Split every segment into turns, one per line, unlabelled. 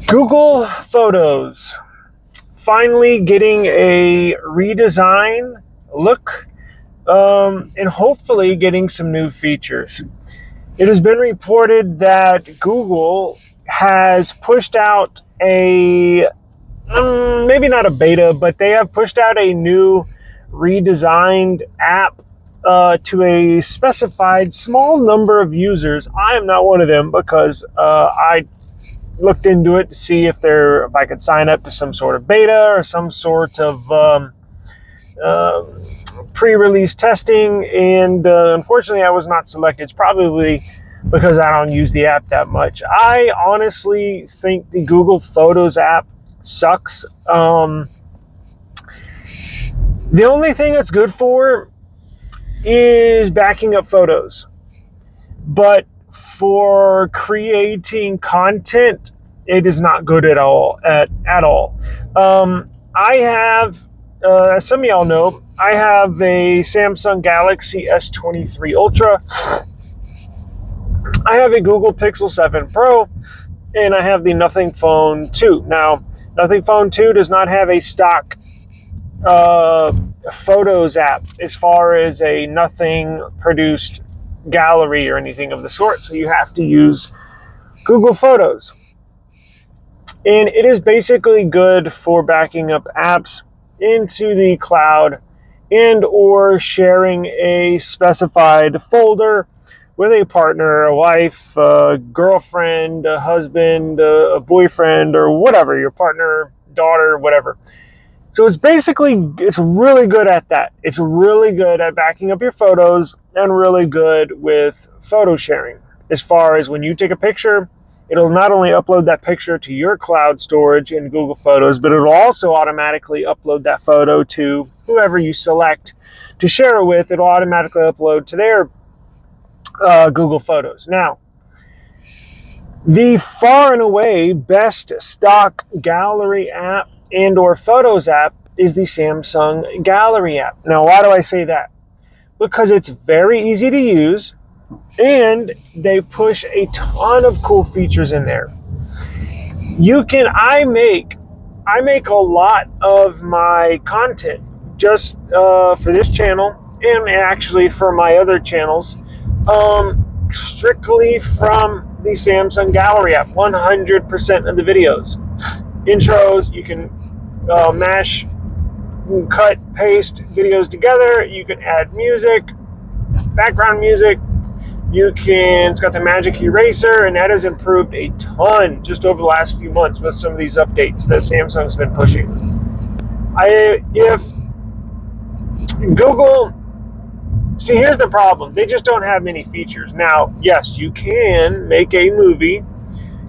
Google Photos finally getting a redesign look, and hopefully getting some new features. It has been reported that Google has pushed out a, maybe not a beta, but they have pushed out a new redesigned app to a specified small number of users. I am not one of them because I looked into it to see if I could sign up to some sort of beta or some sort of uh, pre-release testing, and unfortunately I was not selected. It's probably because I don't use the app that much. I honestly think the Google Photos app sucks. The only thing it's good for is backing up photos, but for creating content, it is not good at all. At all. I have, as some of y'all know, I have a Samsung Galaxy S23 Ultra. I have a Google Pixel 7 Pro, and I have the Nothing Phone 2. Now, Nothing Phone 2 does not have a stock Photos app as far as a Nothing produced gallery or anything of the sort, so you have to use Google Photos. And it is basically good for backing up apps into the cloud and or sharing a specified folder with a partner, a wife, a girlfriend, a husband, a boyfriend, or whatever, your partner, daughter, whatever. So it's really good at that. It's really good at backing up your photos and really good with photo sharing. As far as when you take a picture, it'll not only upload that picture to your cloud storage in Google Photos, but it'll also automatically upload that photo to whoever you select to share it with. It'll automatically upload to their Google Photos. Now, the far and away best stock gallery app and or photos app is the Samsung Gallery app. Now, why do I say that? Because it's very easy to use and they push a ton of cool features in there. I make a lot of my content just for this channel and actually for my other channels, strictly from the Samsung Gallery app. 100% of the videos, intros, you can mash, cut, paste videos together. You can add music, background music. It's got the magic eraser, and that has improved a ton just over the last few months with some of these updates that Samsung's been pushing. If Google, see, here's the problem. They just don't have many features. Now, yes, you can make a movie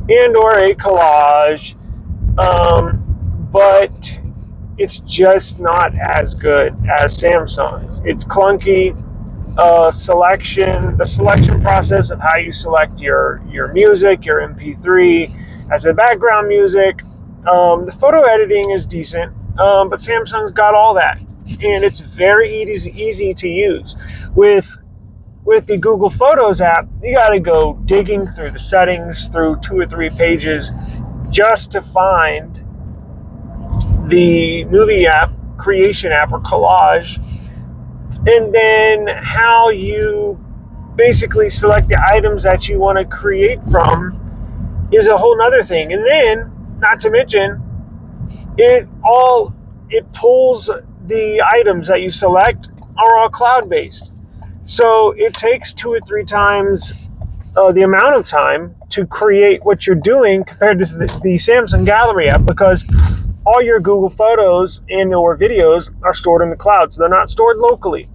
and or a collage, but it's just not as good as Samsung's. It's clunky. The selection process of how you select your music, your MP3 as a background music. The photo editing is decent, but Samsung's got all that, and it's very easy to use. With the Google Photos app, you got to go digging through the settings through 2 or 3 pages just to find the movie app, creation app, or collage. And then how you basically select the items that you want to create from is a whole nother thing. And then, not to mention, it pulls the items that you select are all cloud-based. So it takes 2 or 3 times the amount of time to create what you're doing compared to the Samsung Gallery app, because all your Google Photos and or videos are stored in the cloud, so they're not stored locally.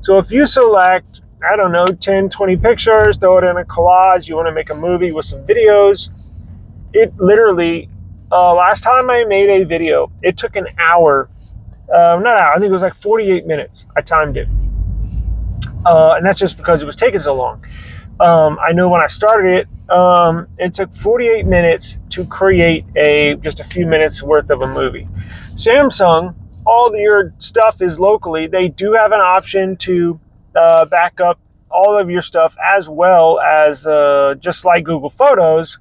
So if you select, 10, 20 pictures, throw it in a collage, you want to make a movie with some videos, it literally, last time I made a video, it took an hour, not an hour, I think it was like 48 minutes, I timed it. And that's just because it was taking so long. I know when I started it, it took 48 minutes to create just a few minutes worth of a movie. Samsung, all your stuff is locally. They do have an option to back up all of your stuff as well as just like Google Photos.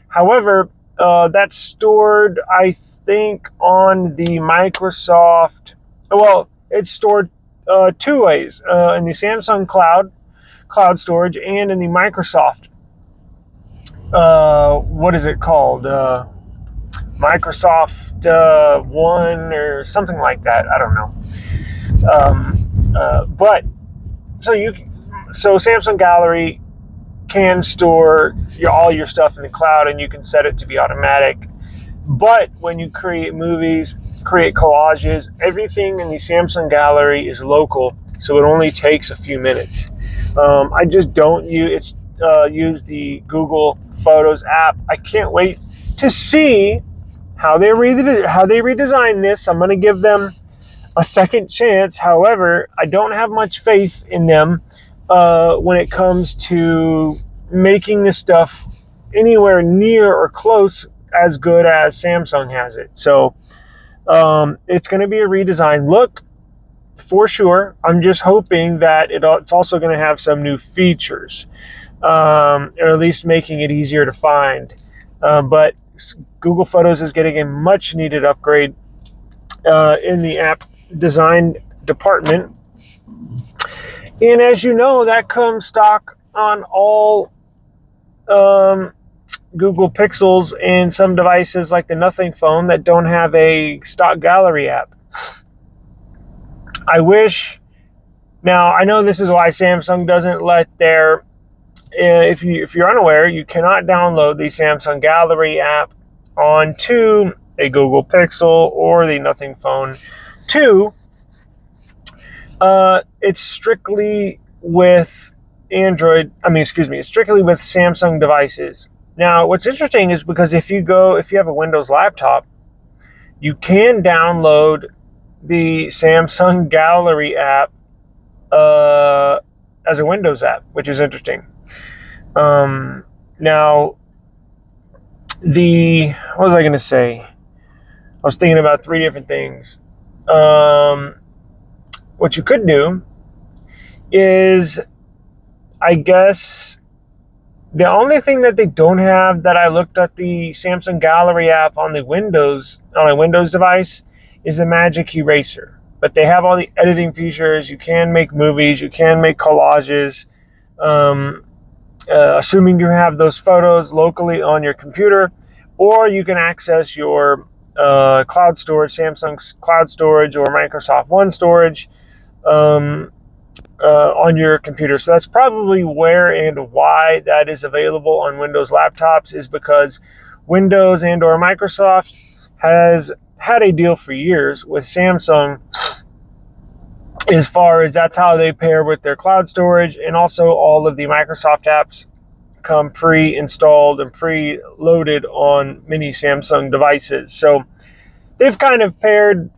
However, That's stored, I think, on the Microsoft. Well, it's stored two ways: in the Samsung cloud storage, and in the Microsoft. What is it called? Microsoft One or something like that. I don't know. But so Samsung Gallery can store all your stuff in the cloud, and you can set it to be automatic. But when you create movies, create collages, everything in the Samsung Gallery is local, so it only takes a few minutes. I just don't use the Google Photos app. I can't wait to see how they redesign this. I'm going to give them a second chance. However, I don't have much faith in them when it comes to making this stuff anywhere near or close as good as Samsung has it. So it's going to be a redesign look for sure. I'm just hoping that it's also going to have some new features, or at least making it easier to find. But Google Photos is getting a much needed upgrade in the app design department. And as you know, that comes stock on all Google Pixels and some devices like the Nothing phone that don't have a stock gallery app. I wish. Now, I know this is why Samsung doesn't let their, if you're unaware, you cannot download the Samsung Gallery app onto a Google Pixel or the Nothing phone 2. It's strictly with it's strictly with Samsung devices. Now, what's interesting is because if you have a Windows laptop, you can download the Samsung Gallery app as a Windows app, which is interesting. Now, what was I going to say? I was thinking about 3 different things. What you could do is, I guess, the only thing that they don't have that I looked at the Samsung Gallery app on a Windows device is the Magic Eraser. But they have all the editing features. You can make movies. You can make collages. Assuming you have those photos locally on your computer, or you can access your cloud storage, Samsung's cloud storage or Microsoft One storage on your computer. So that's probably where and why that is available on Windows laptops, is because Windows and or Microsoft has had a deal for years with Samsung as far as that's how they pair with their cloud storage, and also all of the Microsoft apps come pre-installed and pre-loaded on many Samsung devices. So they've kind of paired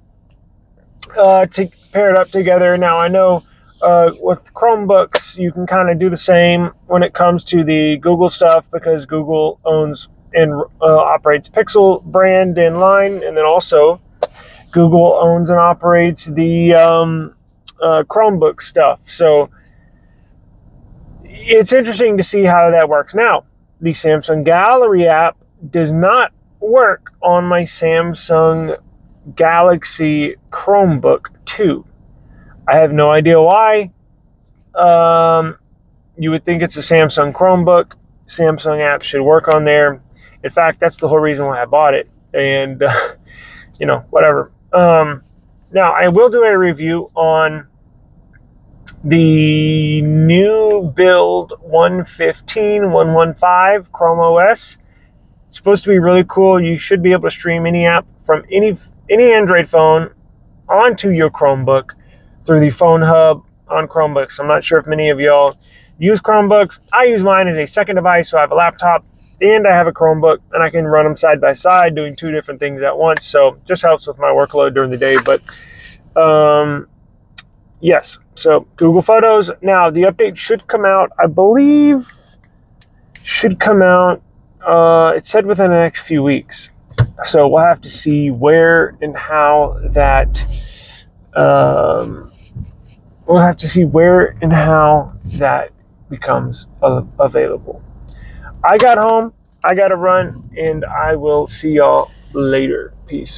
up together. Now, I know with Chromebooks, you can kind of do the same when it comes to the Google stuff, because Google owns and operates Pixel brand and line, and then also Google owns and operates the Chromebook stuff. So it's interesting to see how that works. Now, the Samsung Gallery app does not work on my Samsung Galaxy Chromebook 2. I have no idea why. You would think it's a Samsung Chromebook. Samsung app should work on there. In fact, that's the whole reason why I bought it. And, whatever. Now, I will do a review on the new build 1.15.1.15 Chrome OS. It's supposed to be really cool. You should be able to stream any app from any Android phone onto your Chromebook through the phone hub on Chromebooks. I'm not sure if many of y'all use Chromebooks. I use mine as a second device, so I have a laptop and I have a Chromebook, and I can run them side by side doing 2 different things at once. So it just helps with my workload during the day. But yes, so Google Photos. Now, the update should come out, I believe, it said within the next few weeks. So we'll have to see where and how that becomes available. I got home I got to run, and I will see y'all later. Peace.